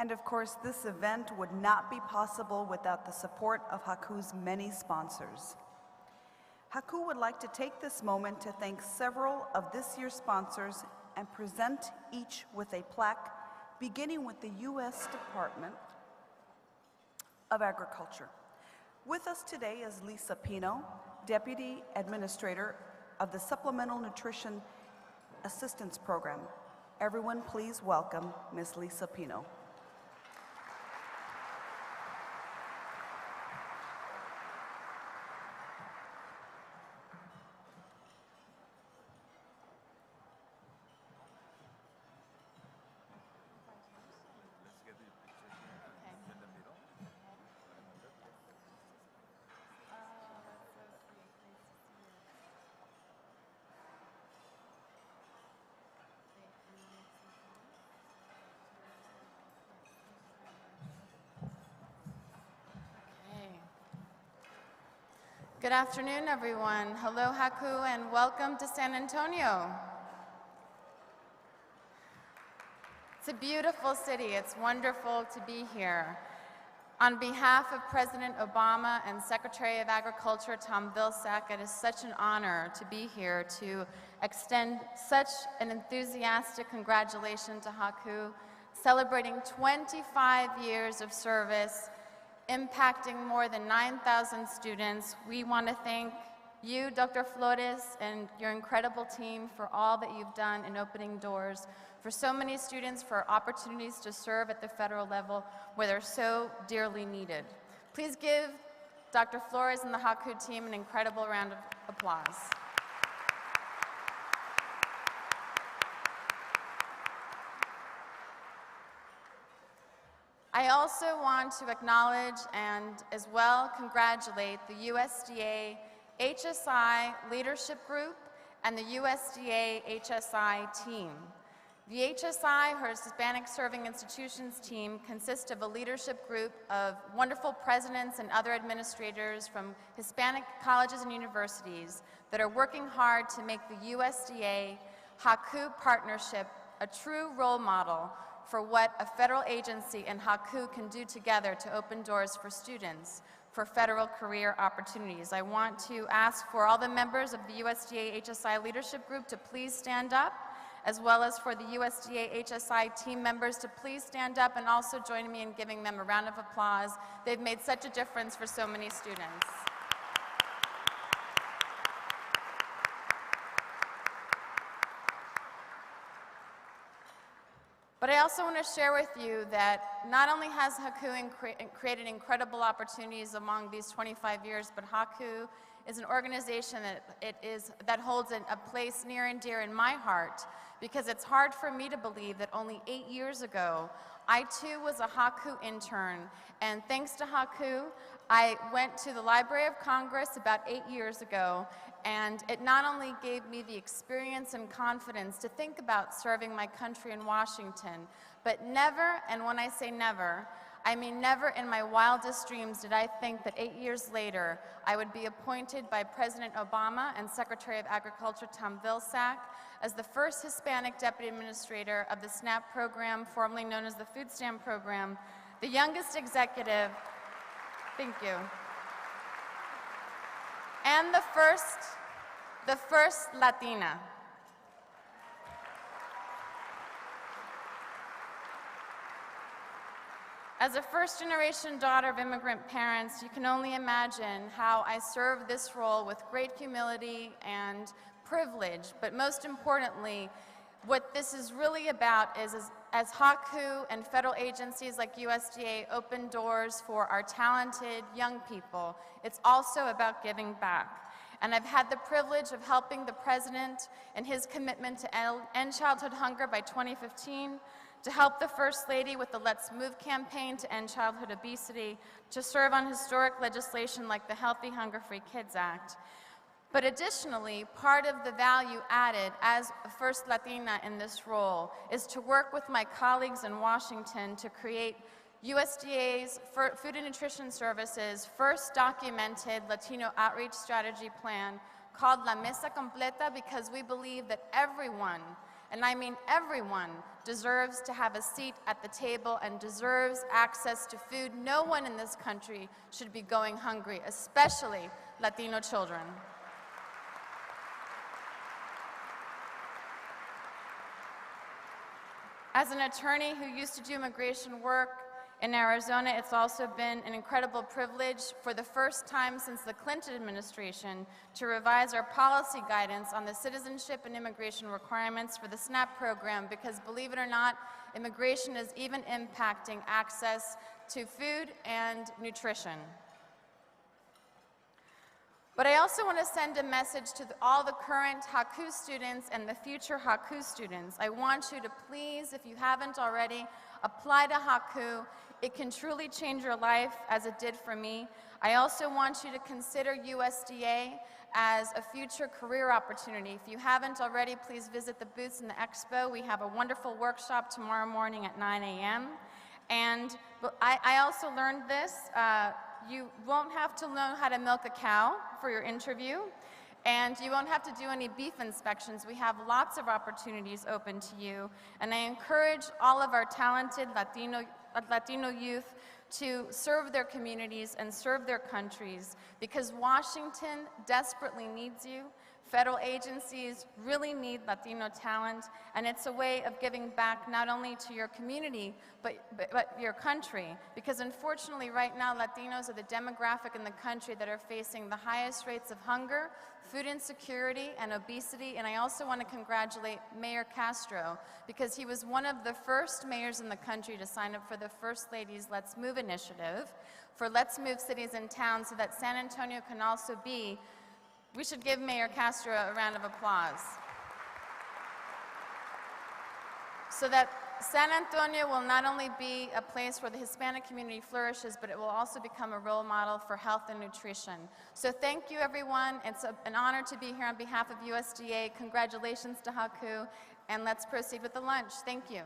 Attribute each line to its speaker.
Speaker 1: And of course, this event would not be possible without the support of HACU's many sponsors. HACU would like to take this moment to thank several of this year's sponsors and present each with a plaque, beginning with the U.S. Department of Agriculture. With us today is Lisa Pino, Deputy Administrator of the Supplemental Nutrition Assistance Program. Everyone, please welcome Ms. Lisa Pino.
Speaker 2: Good afternoon, everyone. Hello, HACU, and welcome to San Antonio. It's a beautiful city. It's wonderful to be here. On behalf of President Obama and Secretary of Agriculture Tom Vilsack, it is such an honor to be here to extend such an enthusiastic congratulations to HACU, celebrating 25 years of service, impacting more than 9,000 students. We want to thank you, Dr. Flores, and your incredible team for all that you've done in opening doors for so many students, for opportunities to serve at the federal level where they're so dearly needed. Please give Dr. Flores and the HACU team an incredible round of applause. I also want to acknowledge and as well congratulate the USDA HSI Leadership Group and the USDA HSI team. The HSI, or Hispanic Serving Institutions team, consists of a leadership group of wonderful presidents and other administrators from Hispanic colleges and universities that are working hard to make the USDA HACU partnership a true role model for what a federal agency and HACU can do together to open doors for students for federal career opportunities. I want to ask for all the members of the USDA HSI Leadership Group to please stand up, as well as for the USDA HSI team members to please stand up and also join me in giving them a round of applause. They've made such a difference for so many students. But I also want to share with you that not only has HACU created incredible opportunities among these 25 years, but HACU is an organization that holds a place near and dear in my heart, because it's hard for me to believe that only 8 years ago, I too was a HACU intern, and thanks to HACU, I went to the Library of Congress about 8 years ago, and it not only gave me the experience and confidence to think about serving my country in Washington, but never, and when I say never, I mean never in my wildest dreams did I think that 8 years later I would be appointed by President Obama and Secretary of Agriculture Tom Vilsack as the first Hispanic Deputy Administrator of the SNAP program, formerly known as the Food Stamp Program, the youngest executive, thank you, and the first Latina. As a first-generation daughter of immigrant parents, you can only imagine how I serve this role with great humility and privilege, but most importantly, what this is really about is as HACU and federal agencies like USDA open doors for our talented young people, it's also about giving back. And I've had the privilege of helping the President in his commitment to end childhood hunger by 2015, to help the First Lady with the Let's Move campaign to end childhood obesity, to serve on historic legislation like the Healthy Hunger-Free Kids Act. But additionally, part of the value added as a first Latina in this role is to work with my colleagues in Washington to create USDA's Food and Nutrition Services' first documented Latino outreach strategy plan called La Mesa Completa, because we believe that everyone and I mean everyone, deserves to have a seat at the table and deserves access to food. No one in this country should be going hungry, especially Latino children. As an attorney who used to do immigration work in Arizona, it's also been an incredible privilege for the first time since the Clinton administration to revise our policy guidance on the citizenship and immigration requirements for the SNAP program, because believe it or not, immigration is even impacting access to food and nutrition. But I also want to send a message to all the current HACU students and the future HACU students. I want you to please, if you haven't already, apply to HACU. It can truly change your life as it did for me. I also want you to consider USDA as a future career opportunity. If you haven't already, please visit the booths in the expo. We have a wonderful workshop tomorrow morning at 9 a.m. And I also learned this. You won't have to learn how to milk a cow for your interview, and you won't have to do any beef inspections. We have lots of opportunities open to you, and I encourage all of our talented Latino youth to serve their communities and serve their countries, because Washington desperately needs you. Federal agencies really need Latino talent, and it's a way of giving back not only to your community, but your country. Because unfortunately, right now, Latinos are the demographic in the country that are facing the highest rates of hunger, food insecurity, and obesity. And I also want to congratulate Mayor Castro, because he was one of the first mayors in the country to sign up for the First Lady's Let's Move initiative for Let's Move cities and towns, so that San Antonio can also be. We should give Mayor Castro a round of applause. So that San Antonio will not only be a place where the Hispanic community flourishes, but it will also become a role model for health and nutrition. So thank you, everyone. It's an honor to be here on behalf of USDA. Congratulations to HACU, and let's proceed with the lunch. Thank you.